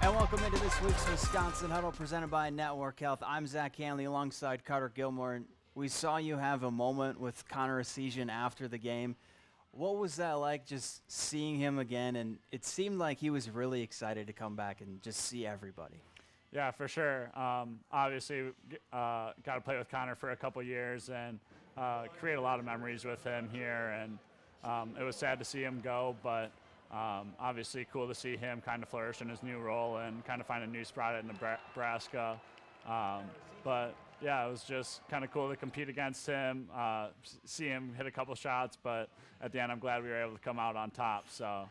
And welcome into this week's Wisconsin Huddle presented by Network Health. I'm Zach Hanley alongside Carter Gilmore. We saw you have a moment with Connor Essegian after the game. What was that like, just seeing him again? And it seemed like he was really excited to come back and just see everybody. Yeah, for sure. Obviously, got to play with Connor for a couple years and create a lot of memories with him here. And it was sad to see him go, but obviously cool to see him kind of flourish in his new role and kind of find a new spot at Nebraska. But yeah, it was just kind of cool to compete against him, see him hit a couple shots, but at the end I'm glad we were able to come out on top, so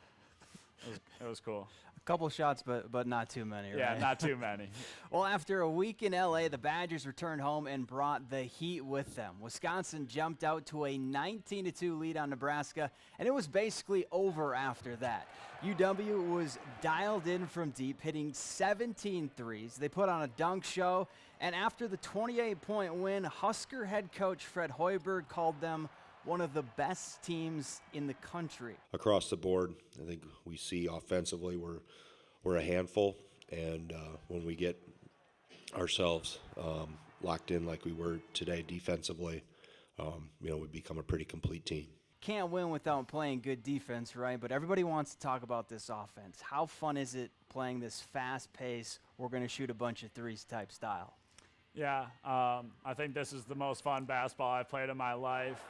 it was cool. A couple shots, but not too many, right? Yeah, not too many. Well, after a week in L.A., the Badgers returned home and brought the heat with them. Wisconsin jumped out to a 19-2 lead on Nebraska, and it was basically over after that. UW was dialed in from deep, hitting 17 threes. They put on a dunk show, and after the 28-point win, Husker head coach Fred Hoiberg called them one of the best teams in the country. Across the board, I think we see offensively we're a handful, and when we get ourselves locked in like we were today defensively, we become a pretty complete team. Can't win without playing good defense, right? But everybody wants to talk about this offense. How fun is it playing this fast pace, we're going to shoot a bunch of threes type style? Yeah, I think this is the most fun basketball I've played in my life.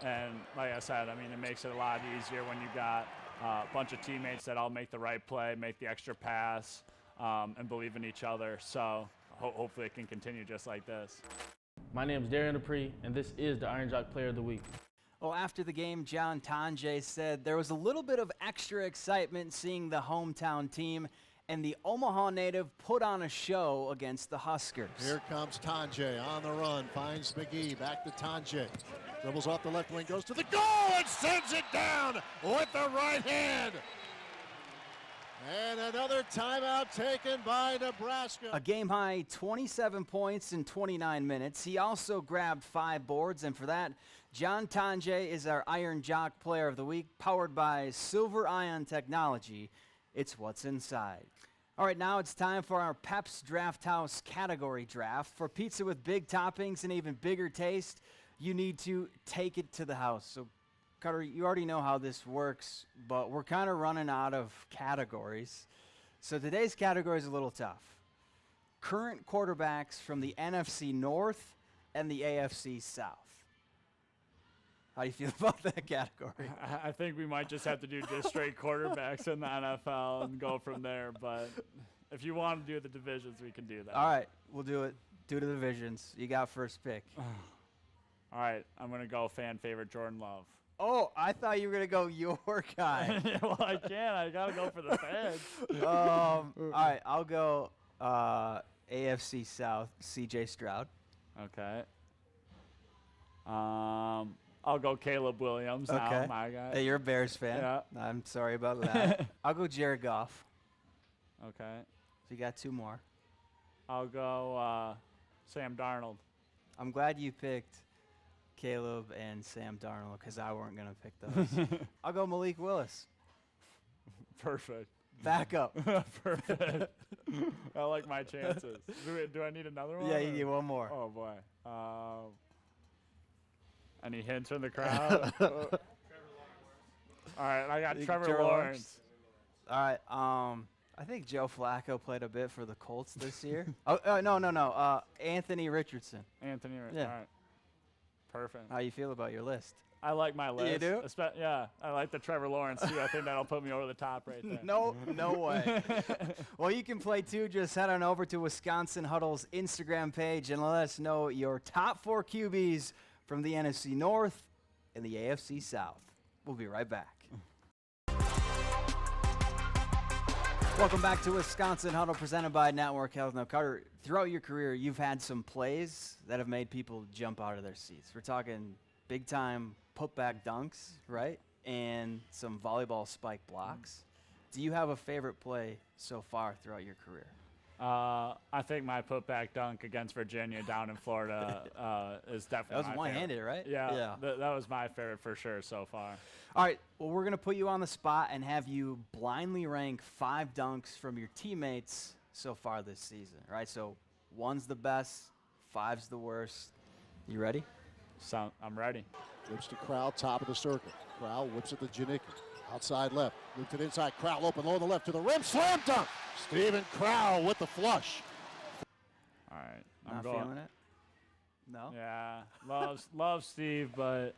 And like I said, it makes it a lot easier when you got a bunch of teammates that all make the right play, make the extra pass, and believe in each other. So hopefully it can continue just like this. My name is Darian Dupree, and this is the Iron Jock Player of the Week. Well, after the game, John Tonje said there was a little bit of extra excitement seeing the hometown team, and the Omaha native put on a show against the Huskers. Here comes Tonje on the run, finds McGee, back to Tonje. Dribbles off the left wing, goes to the goal and sends it down with the right hand. And another timeout taken by Nebraska. A game-high 27 points in 29 minutes. He also grabbed 5 boards, and for that, John Tonje is our Iron Jock Player of the Week, powered by Silver Ion Technology. It's what's inside. All right, now it's time for our Pep's Draft House category draft. For pizza with big toppings and even bigger taste, you need to take it to the house. So, Carter, you already know how this works, but we're kind of running out of categories. So today's category is a little tough. Current quarterbacks from the NFC North and the AFC South. How do you feel about that category? I think we might just have to do just straight quarterbacks in the NFL and go from there. But if you want to do the divisions, we can do that. All right, we'll do it. Do the divisions. You got first pick. All right, I'm going to go fan favorite Jordan Love. Oh, I thought you were going to go your guy. Yeah, well, I can't. I got to go for the fans. All right, I'll go AFC South, C.J. Stroud. Okay. I'll go Caleb Williams now, my guy. Hey, you're a Bears fan. Yeah. I'm sorry about that. I'll go Jared Goff. Okay. So you got 2 more. I'll go Sam Darnold. I'm glad you picked Caleb and Sam Darnold because I weren't going to pick those. I'll go Malik Willis. Perfect. Back up. Perfect. I like my chances. Do I need another one? Yeah, you need one more. Oh, boy. Any hints from the crowd? All right, I got Trevor Lawrence. All right, I think Joe Flacco played a bit for the Colts this year. No. Anthony Richardson. Anthony Richardson. Yeah. All right. Perfect. How you feel about your list? I like my list. You do? Yeah, I like the Trevor Lawrence, too. I think that'll put me over the top right there. No way. Well, you can play, too. Just head on over to Wisconsin Huddle's Instagram page and let us know your top 4 QBs from the NFC North and the AFC South. We'll be right back. Welcome back to Wisconsin Huddle presented by Network Health. Now, Carter, throughout your career, you've had some plays that have made people jump out of their seats. We're talking big-time putback dunks, right? And some volleyball spike blocks. Do you have a favorite play so far throughout your career? I think my putback dunk against Virginia down in Florida is definitely That was my one-handed, favorite. right? Yeah, Yeah. that was my favorite for sure so far. All right, well, we're going to put you on the spot and have you blindly rank 5 dunks from your teammates so far this season, all right? So 1's the best, 5's the worst. You ready? So I'm ready. Whips to Crowell, top of the circle. Crowell whips it to Janicki. Outside left. Looped it inside. Crowell open low on the left to the rim. Slam dunk. Steven Crowell with the flush. All right. I'm Not going. feeling it? No? Yeah, love Steve, but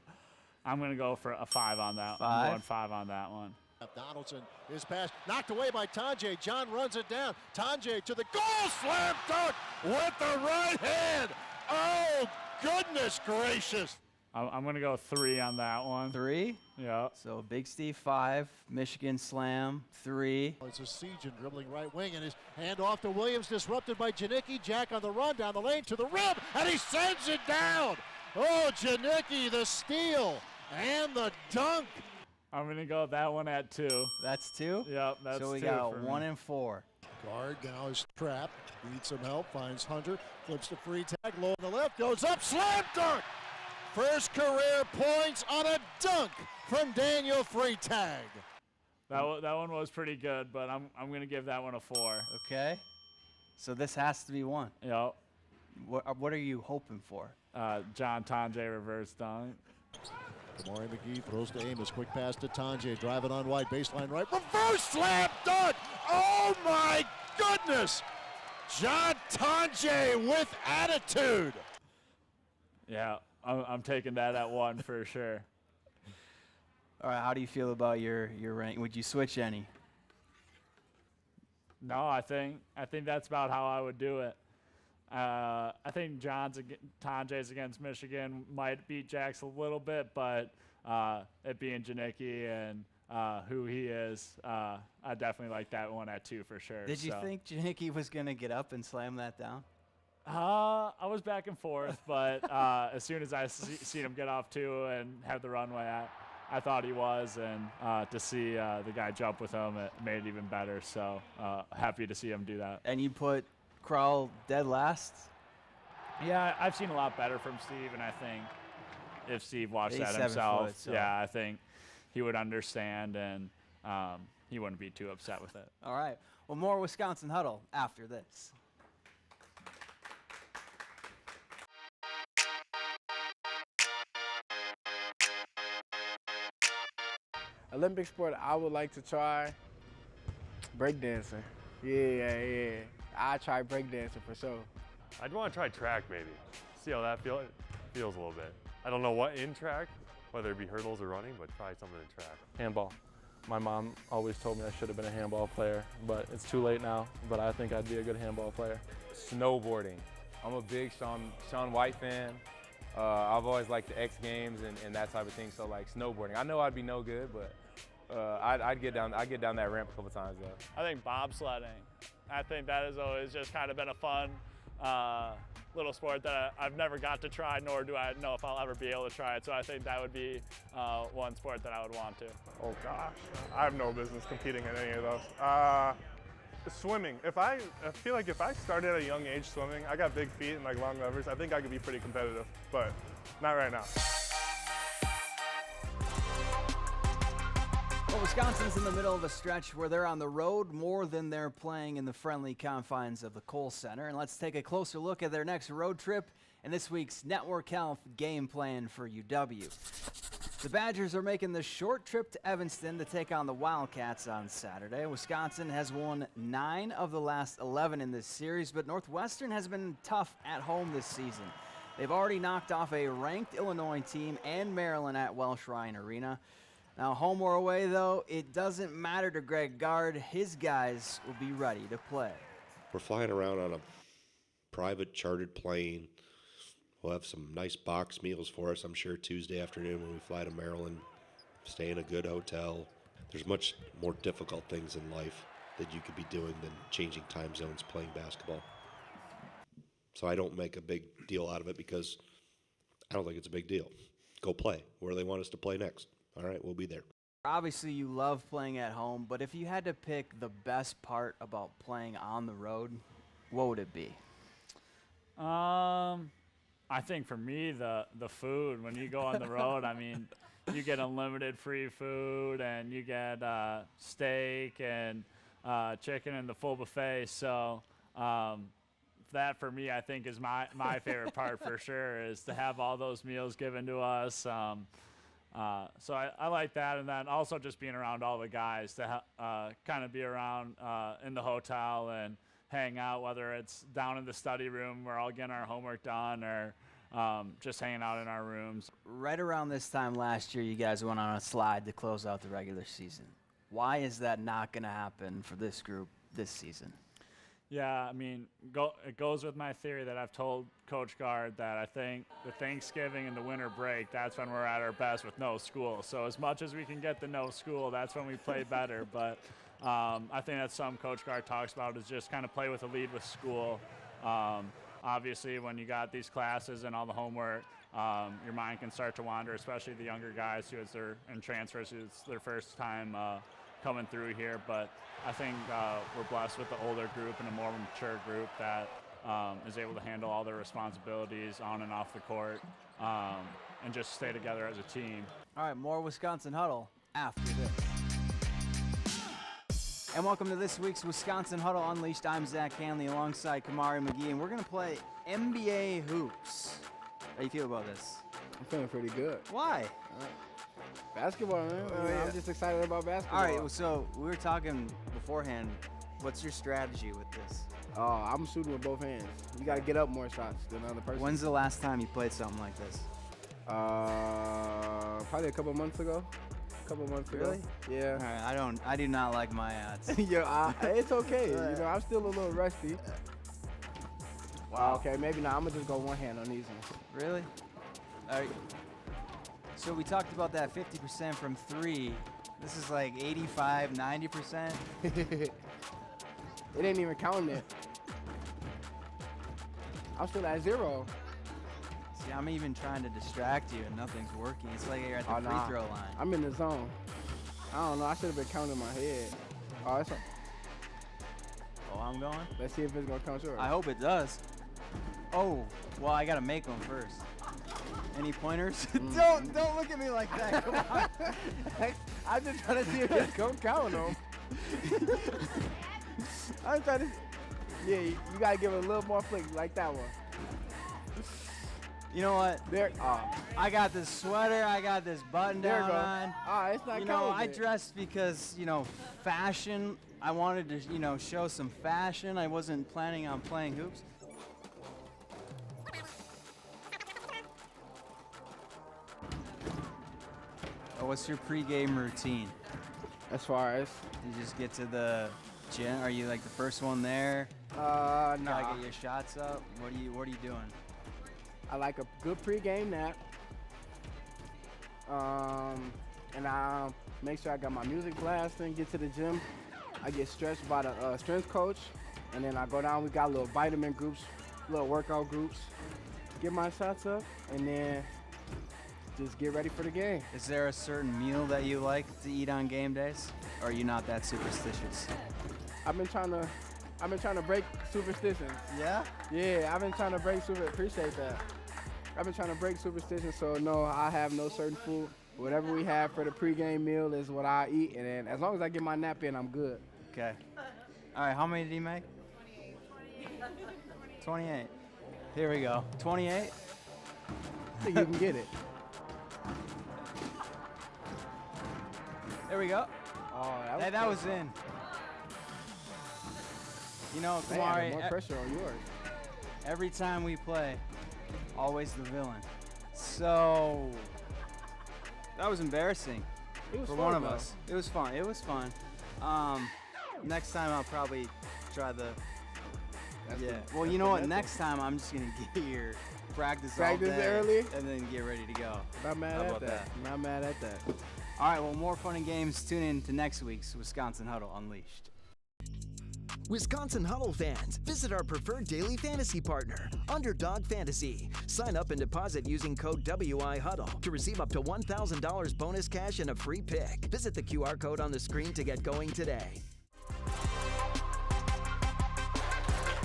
I'm going to go for a 5 on that. 5? I'm going 5 on that one. Donaldson, his pass knocked away by Tanjay. John runs it down. Tanjay to the goal. Slam dunk with the right hand. Oh, goodness gracious. I'm going to go 3 on that one. 3? Yeah. So Big Steve 5, Michigan Slam 3. It's a Sejan dribbling right wing, and his hand off to Williams, disrupted by Janicki. Jack on the run down the lane to the rim, and he sends it down. Oh, Janicki, the steal and the dunk. I'm going to go that one at 2. That's 2? Yep, that's 2. So we for got me. 1 and 4. Guard now is trapped, needs some help, finds Hunter, flips the free tag, low on the left, goes up, slam dunk. First career points on a dunk from Daniel Freitag. That one was pretty good, but I'm going to give that one a 4. Okay. So this has to be 1. Yep. What are you hoping for? John Tanjay reverse dunk. Kamari McGee throws to Amos, quick pass to Tanjay, driving on wide, baseline right, reverse slam dunk! Oh my goodness! John Tanjay with attitude. Yeah, I'm taking that at 1 for sure. All right, how do you feel about your rank? Would you switch any? No, I think that's about how I would do it. I think Tanjay's against Michigan might beat Jax a little bit, but it being Janicki and who he is, I definitely like that one at 2 for sure. Did you think Janicki was going to get up and slam that down? I was back and forth, but as soon as I seen him get off 2 and have the runway, I thought he was, and to see the guy jump with him, it made it even better. So happy to see him do that. And you put Crowell dead last? Yeah, I've seen a lot better from Steve, and I think if Steve watched He's that 7 himself, foot, so. yeah, I think he would understand, and he wouldn't be too upset with it. All right. Well, more Wisconsin Huddle after this. Olympic sport I would like to try, breakdancing. Yeah. I try breakdancing for sure. I'd want to try track maybe. See how that feels a little bit. I don't know what in track, whether it be hurdles or running, but try something in track. Handball. My mom always told me I should have been a handball player, but it's too late now. But I think I'd be a good handball player. Snowboarding. I'm a big Shaun White fan. I've always liked the X Games and that type of thing. So like snowboarding. I know I'd be no good, but I'd get down that ramp a couple times though. I think bobsledding. I think that has always just kind of been a fun little sport that I've never got to try, nor do I know if I'll ever be able to try it. So I think that would be one sport that I would want to. Oh gosh, I have no business competing in any of those. Swimming. I feel like if I started at a young age swimming, I got big feet and like long levers, I think I could be pretty competitive, but not right now. Well, Wisconsin's in the middle of a stretch where they're on the road more than they're playing in the friendly confines of the Kohl Center. And let's take a closer look at their next road trip and this week's Network Health game plan for UW. The Badgers are making the short trip to Evanston to take on the Wildcats on Saturday. Wisconsin has won 9 of the last 11 in this series, but Northwestern has been tough at home this season. They've already knocked off a ranked Illinois team and Maryland at Welsh Ryan Arena. Now, home or away, though, it doesn't matter to Greg Gard. His guys will be ready to play. We're flying around on a private chartered plane. We'll have some nice box meals for us, I'm sure, Tuesday afternoon when we fly to Maryland, stay in a good hotel. There's much more difficult things in life that you could be doing than changing time zones playing basketball. So I don't make a big deal out of it because I don't think it's a big deal. Go play where they want us to play next. All right, we'll be there. Obviously, you love playing at home, but if you had to pick the best part about playing on the road, what would it be? I think for me, the food. When you go on the road, I mean, you get unlimited free food, and you get steak and chicken and the full buffet. So that for me, I think is my favorite part for sure, is to have all those meals given to us. So I like that, and then also just being around all the guys to kind of be around in the hotel and hang out, whether it's down in the study room, we're all getting our homework done, or just hanging out in our rooms. Right around this time last year, you guys went on a slide to close out the regular season. Why is that not going to happen for this group this season? Yeah, I mean, it goes with my theory that I've told Coach Gard, that I think the Thanksgiving and the winter break, that's when we're at our best with no school. So as much as we can get the no school, that's when we play better. But I think that's something Coach Gard talks about, is just kind of play with a lead with school. Obviously, when you got these classes and all the homework, your mind can start to wander, especially the younger guys and transfers who it's their first time coming through here. But I think we're blessed with the older group and a more mature group that is able to handle all their responsibilities on and off the court, and just stay together as a team. All right, more Wisconsin Huddle after this. And welcome to this week's Wisconsin Huddle Unleashed. I'm Zach Hanley alongside Kamari McGee, and we're going to play NBA hoops. How do you feel about this? I'm feeling pretty good. Why? Basketball, man. Yeah. I'm just excited about basketball. All right, so we were talking beforehand. What's your strategy with this? Oh, I'm shooting with both hands. You got to get up more shots than the other person. When's the last time you played something like this? Probably a couple months ago. Really? Yeah. All right, I do not like my odds. Yeah, it's okay. I'm still a little rusty. Wow. Okay, maybe not. I'm gonna just go one hand on these ones. Really? All right. So we talked about that 50% from 3. This is like 85, 90%. It ain't even counting it. I'm still at 0. See, I'm even trying to distract you and nothing's working. It's like you're at the free throw line. I'm in the zone. I don't know. I should have been counting in my head. Oh, it's I'm going? Let's see if it's going to count yours. I hope it does. Oh, well, I got to make them first. Any pointers? Don't look at me like that. Come on. I'm just trying to see if it's going to count them. I'm trying to. Yeah, you got to give it a little more flick like that one. You know what? There. I got this sweater. I got this button down on. It's not counting. I dressed because, fashion. I wanted to, show some fashion. I wasn't planning on playing hoops. What's your pregame routine? As far as? You just get to the gym. Are you like the first one there? No. Gotta get your shots up. What are you doing? I like a good pregame nap. And I make sure I got my music blasting, get to the gym. I get stretched by the strength coach. And then I go down, we got little vitamin groups, little workout groups. Get my shots up, and then just get ready for the game. Is there a certain meal that you like to eat on game days? Or are you not that superstitious? I've been trying to break superstitions. Yeah? Yeah, I've been trying to break appreciate that. I've been trying to break superstitions, so no, I have no certain food. Whatever we have for the pregame meal is what I eat, and then as long as I get my nap in, I'm good. Okay. All right, how many did he make? 28. Here we go. 28? I think you can get it. There we go. Oh, that was in. Man, Kamari, more pressure on yours. every time we play, always the villain. So that was embarrassing It was for fun, one of though. us. It was fun. It was fun. Next time I'll probably try the. Well, you know what? Next time I'm just gonna get here, practice all day, early, and then get ready to go. Not mad How at about that. Not mad at that. All right. Well, more fun and games. Tune in to next week's Wisconsin Huddle Unleashed. Wisconsin Huddle fans, visit our preferred daily fantasy partner, Underdog Fantasy. Sign up and deposit using code WIHuddle to receive up to $1,000 bonus cash and a free pick. Visit the QR code on the screen to get going today.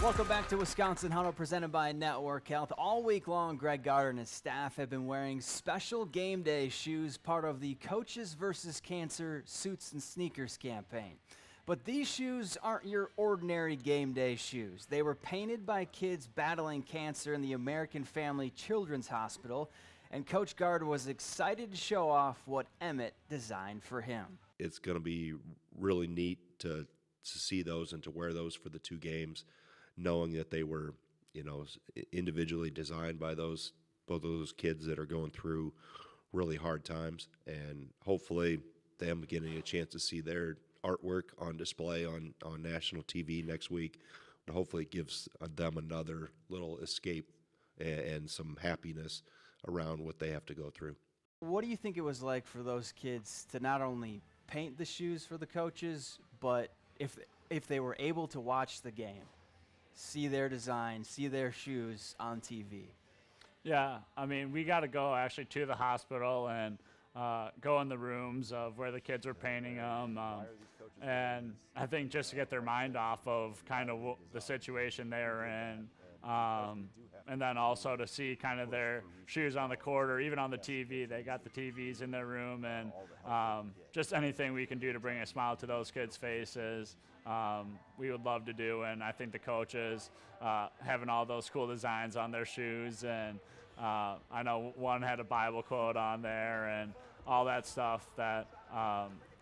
Welcome back to Wisconsin Huddle, presented by Network Health. All week long, Greg Gardner and his staff have been wearing special game day shoes, part of the Coaches vs. Cancer Suits and Sneakers campaign. But these shoes aren't your ordinary game day shoes. They were painted by kids battling cancer in the American Family Children's Hospital, and Coach Gardner was excited to show off what Emmett designed for him. It's going to be really neat to see those and to wear those for the 2 games, knowing that they were, individually designed by both of those kids that are going through really hard times, and hopefully them getting a chance to see their artwork on display on national TV next week. And hopefully it gives them another little escape and some happiness around what they have to go through. What do you think it was like for those kids to not only paint the shoes for the coaches, but if they were able to watch the game, see their design, see their shoes on TV? Yeah, I mean, we got to go actually to the hospital and go in the rooms of where the kids are painting them. And I think just to get their mind off of kind of the situation they're in, and then also to see kind of their shoes on the court or even on the TV. They got the TVs in their room, and just anything we can do to bring a smile to those kids' faces, we would love to do. And I think the coaches having all those cool designs on their shoes, and I know one had a Bible quote on there and all that stuff that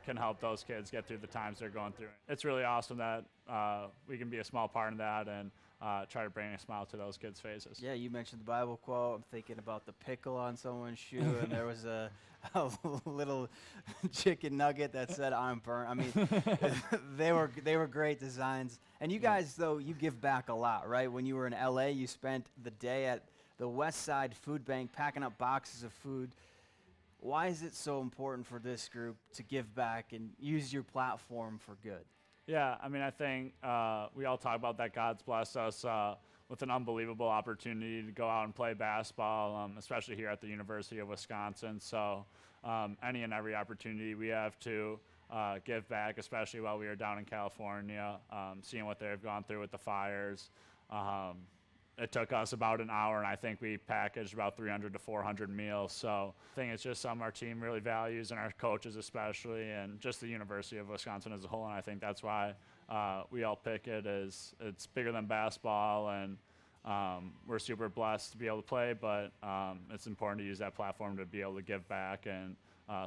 can help those kids get through the times they're going through. It's really awesome that we can be a small part of that and try to bring a smile to those kids' faces. Yeah, you mentioned the Bible quote. I'm thinking about the pickle on someone's shoe, and there was a little chicken nugget that said "I'm burnt." I mean, they were great designs. And you guys, though, you give back a lot, right? When you were in LA, you spent the day at the West Side Food Bank packing up boxes of food. Why is it so important for this group to give back and use your platform for good? Yeah, I mean, I think we all talk about that God's blessed us with an unbelievable opportunity to go out and play basketball, especially here at the University of Wisconsin. So any and every opportunity we have to give back, especially while we were down in California, seeing what they've gone through with the fires. It took us about an hour, and I think we packaged about 300 to 400 meals. So I think it's just something our team really values, and our coaches especially, and just the University of Wisconsin as a whole. And I think that's why we all pick it. As it's bigger than basketball, and we're super blessed to be able to play, but it's important to use that platform to be able to give back and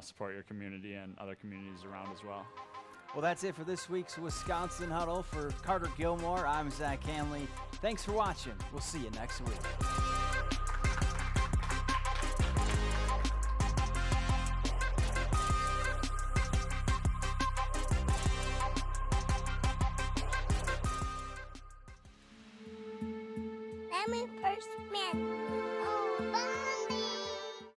support your community and other communities around as well. Well, that's it for this week's Wisconsin Huddle. For Carter Gilmore, I'm Zach Hanley. Thanks for watching. We'll see you next week. Family First Man.